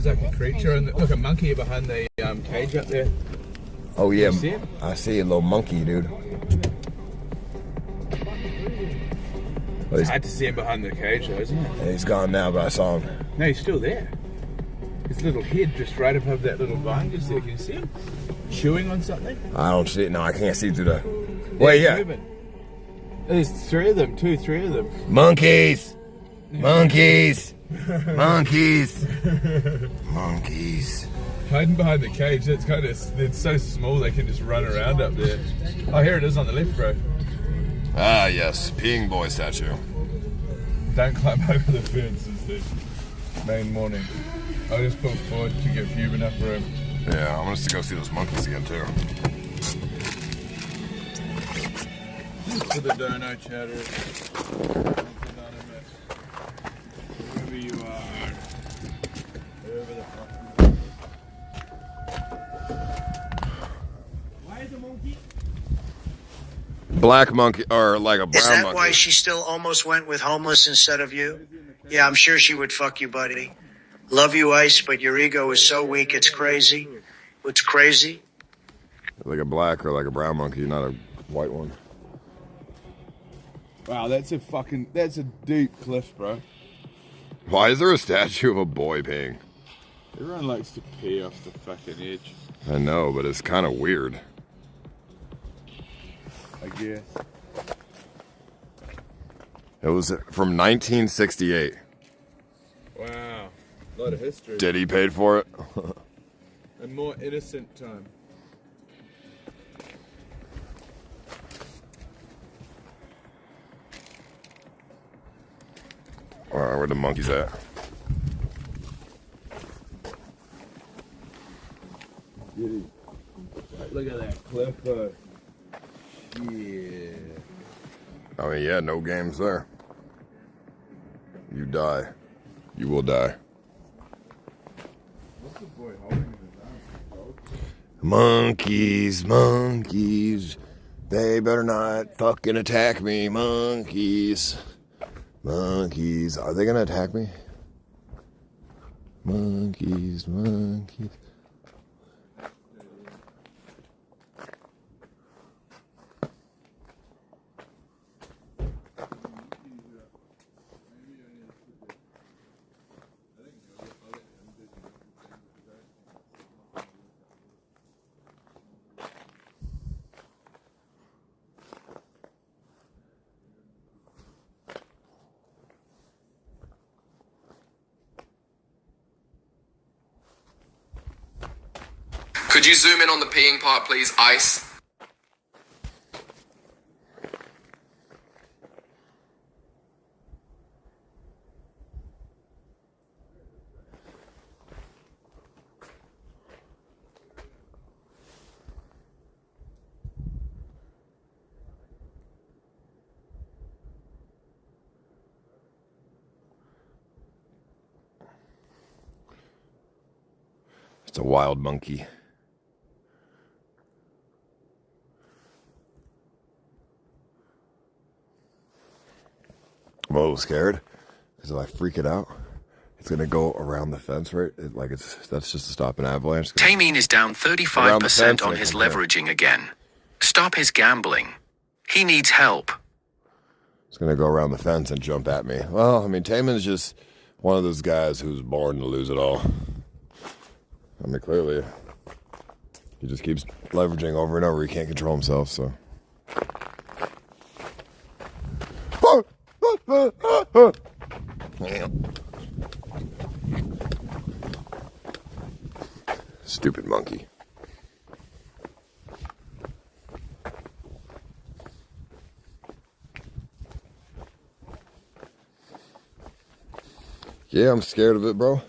There's like a creature, and look, a monkey behind the cage up there. Oh yeah, You see it? I see a little monkey, dude. It's hard to see him behind the cage, though, isn't it? Yeah, he's gone now, but I saw him. No, he's still there. His little head just right above that little vine just there. Can you see him? Chewing on something? I don't see it. No, I can't see through the... Wait, yeah. Moving. There's three of them, three of them. Monkeys! Monkeys! Monkeys! Monkeys. Hiding behind the cage, that's kind of, it's so small they can just run around up there. Oh, here it is on the left, bro. Ah, yes. Peeing boy statue. Don't climb over the fence is the main warning. I'll just pull forward to give you enough room. Yeah, I want us to go see those monkeys again, too. For the dono chatter. Wherever you are. Wherever the fuck. Why is the monkey? Black monkey, or like a brown Is that monkey. why she still almost went with homeless instead of you? Yeah, I'm sure she would fuck you, buddy. Love you, Ice, but your ego is so weak, it's crazy. What's crazy? Like a black or like a brown monkey, not a white one. Wow, that's a deep cliff, bro. Why is there a statue of a boy peeing? Everyone likes to pee off the fucking edge. I know, but it's kind of weird. I guess. It was from 1968. Wow. A lot of history. Diddy paid for it. A more innocent time. Alright, where the monkeys at? Diddy. Look at that cliff. Yeah. I mean, yeah, no games there. You die. You will die. What's the boy holding in his arms? Monkeys, monkeys. They better not fucking attack me, monkeys. Monkeys. Are they gonna attack me? Monkeys, monkeys. Could you zoom in on the peeing part, please, Ice? It's a wild monkey. I'm a little scared because if I freak it out, it's gonna go around the fence, right? That's just to stop an avalanche. Tameen is down 35% on his leveraging again. Stop his gambling. He needs help. It's gonna go around the fence and jump at me. Well, I mean, Taman's just one of those guys who's born to lose it all. I mean, clearly, he just keeps leveraging over and over. He can't control himself, so. Stupid monkey. Yeah, I'm scared of it, bro.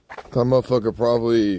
That motherfucker probably